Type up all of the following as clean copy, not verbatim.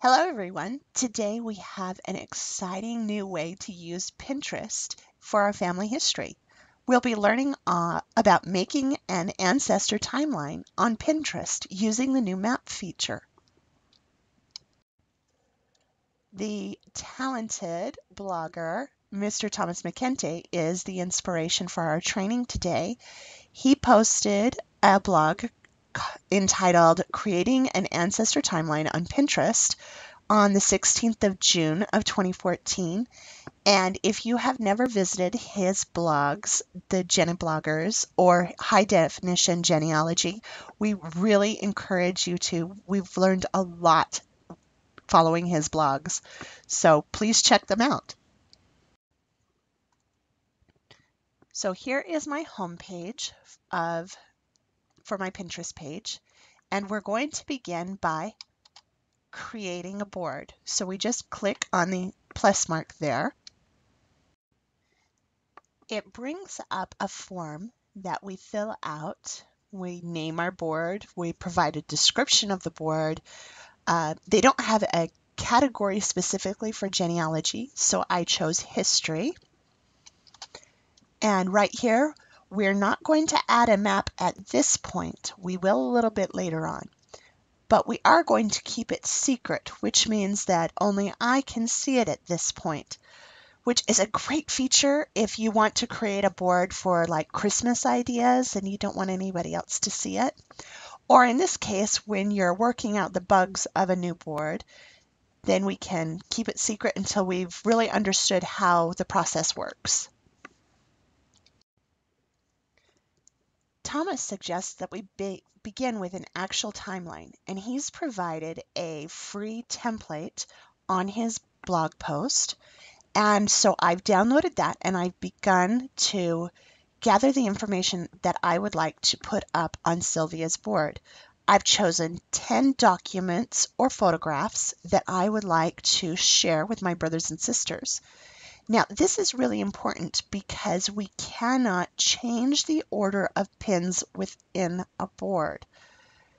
Hello everyone. Today we have an exciting new way to use Pinterest for our family history. We'll be learning about making an ancestor timeline on Pinterest using the new map feature. The talented blogger, Mr. Thomas McKenty, is the inspiration for our training today. He posted a blog entitled Creating an Ancestor Timeline on Pinterest on the 16th of June of 2014. And if you have never visited his blogs, the Jenny Bloggers or High Definition Genealogy, we really encourage you to. We've learned a lot following his blogs, so please check them out. So here is my homepage for my Pinterest page, and we're going to begin by creating a board. So we just click on the plus mark there. It brings up a form that we fill out. We name our board. We provide a description of the board. They don't have a category specifically for genealogy, so I chose history. And right here, we're not going to add a map at this point. We will a little bit later on. But we are going to keep it secret, which means that only I can see it at this point, which is a great feature if you want to create a board for like Christmas ideas and you don't want anybody else to see it. Or in this case, when you're working out the bugs of a new board, then we can keep it secret until we've really understood how the process works. Thomas suggests that we begin with an actual timeline, and he's provided a free template on his blog post. And so I've downloaded that and I've begun to gather the information that I would like to put up on Sylvia's board. I've chosen 10 documents or photographs that I would like to share with my brothers and sisters. Now, this is really important because we cannot change the order of pins within a board.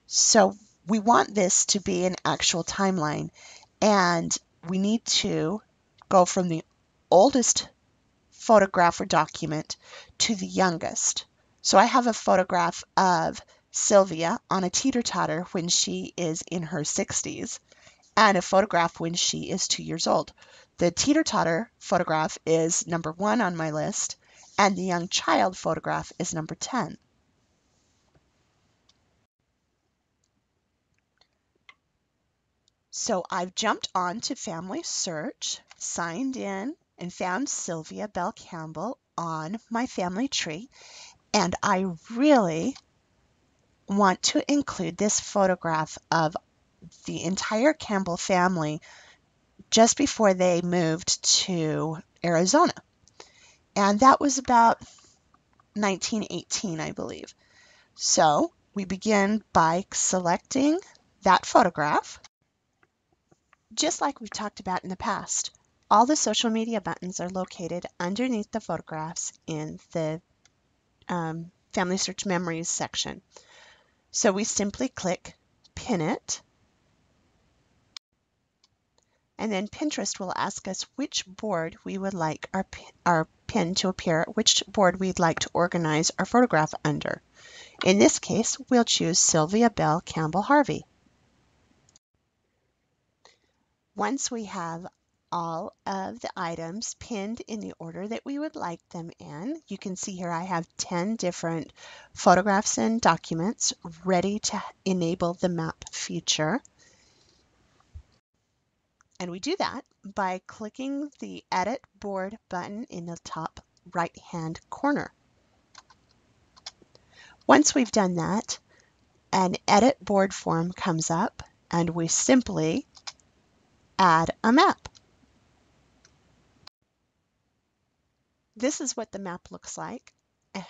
So we want this to be an actual timeline, and we need to go from the oldest photograph or document to the youngest. So I have a photograph of Sylvia on a teeter-totter when she is in her 60s and a photograph when she is 2 years old. The teeter-totter photograph is number 1 on my list, and the young child photograph is number 10. So I've jumped on to Family Search, signed in, and found Sylvia Bell Campbell on my family tree. And I really want to include this photograph of the entire Campbell family just before they moved to Arizona. And that was about 1918, I believe. So we begin by selecting that photograph. Just like we've talked about in the past, all the social media buttons are located underneath the photographs in the Family Search Memories section. So we simply click Pin It, and then Pinterest will ask us which board we would like our pin to appear, which board we'd like to organize our photograph under. In this case, we'll choose Sylvia Bell Campbell Harvey. Once we have all of the items pinned in the order that we would like them in, you can see here I have 10 different photographs and documents ready to enable the map feature. And we do that by clicking the Edit Board button in the top right-hand corner. Once we've done that, an Edit Board form comes up, and we simply add a map. This is what the map looks like,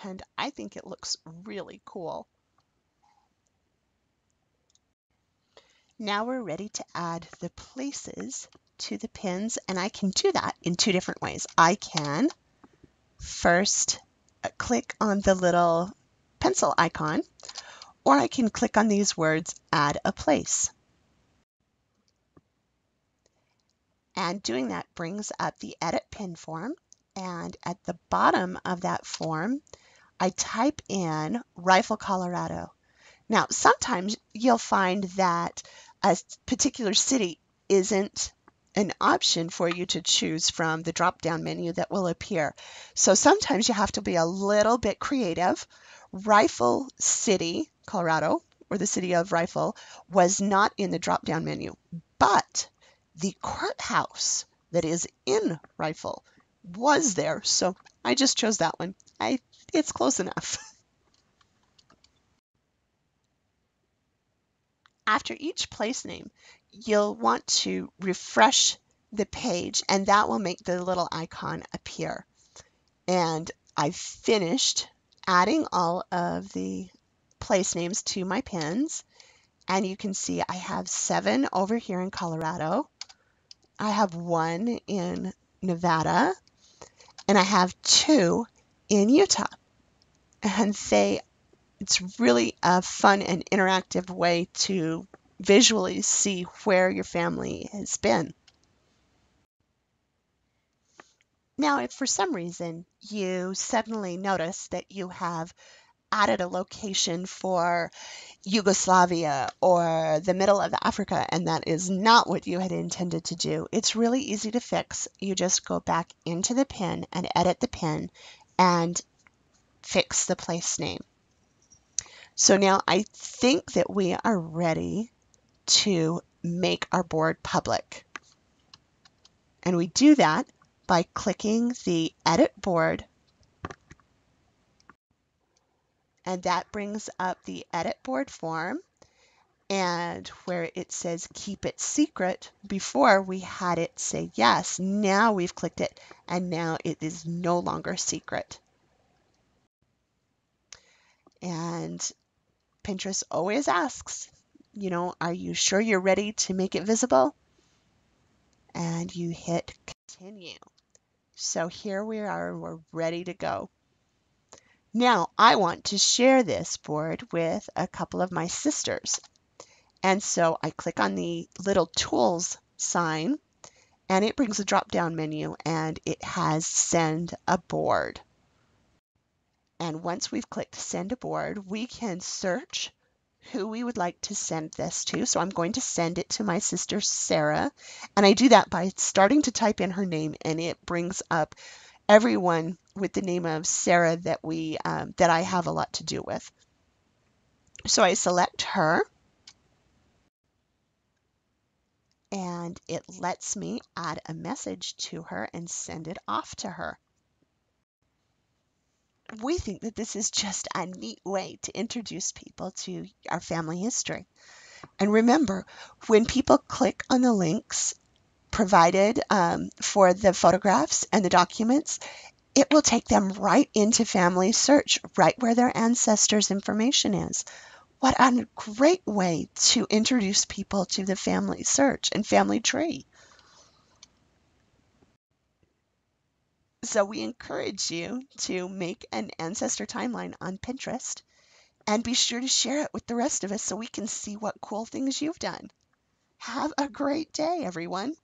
and I think it looks really cool. Now we're ready to add the places to the pins, and I can do that in 2 different ways. I can first click on the little pencil icon, or I can click on these words, Add a Place. And doing that brings up the edit pin form. And at the bottom of that form, I type in Rifle, Colorado. Now, sometimes you'll find that a particular city isn't an option for you to choose from the drop-down menu that will appear. So sometimes you have to be a little bit creative. Rifle City, Colorado, or the city of Rifle, was not in the drop-down menu, but the courthouse that is in Rifle was there. So I just chose that one. It's close enough. After each place name, you'll want to refresh the page, and that will make the little icon appear. And I've finished adding all of the place names to my pins. And you can see I have 7 over here in Colorado. I have 1 in Nevada, and I have 2 in Utah. And it's really a fun and interactive way to visually see where your family has been. Now, if for some reason you suddenly notice that you have added a location for Yugoslavia or the middle of Africa, and that is not what you had intended to do, it's really easy to fix. You just go back into the pin and edit the pin and fix the place name. So now I think that we are ready to make our board public. And we do that by clicking the Edit Board, and that brings up the Edit Board form. And where it says Keep It Secret, before we had it say yes. Now we've clicked it, and now it is no longer secret. And Pinterest always asks, are you sure you're ready to make it visible? And you hit Continue. So here we are, and we're ready to go. Now I want to share this board with a couple of my sisters. And so I click on the little tools sign, and it brings a drop-down menu, and it has Send a Board. And once we've clicked Send a Board, we can search who we would like to send this to. So I'm going to send it to my sister Sarah, and I do that by starting to type in her name, and it brings up everyone with the name of Sarah that I have a lot to do with. So I select her, and it lets me add a message to her and send it off to her. We think that this is just a neat way to introduce people to our family history. And remember, when people click on the links provided for the photographs and the documents, it will take them right into Family Search, right where their ancestors' information is. What a great way to introduce people to the Family Search and Family Tree. So we encourage you to make an ancestor timeline on Pinterest, and be sure to share it with the rest of us so we can see what cool things you've done. Have a great day, everyone.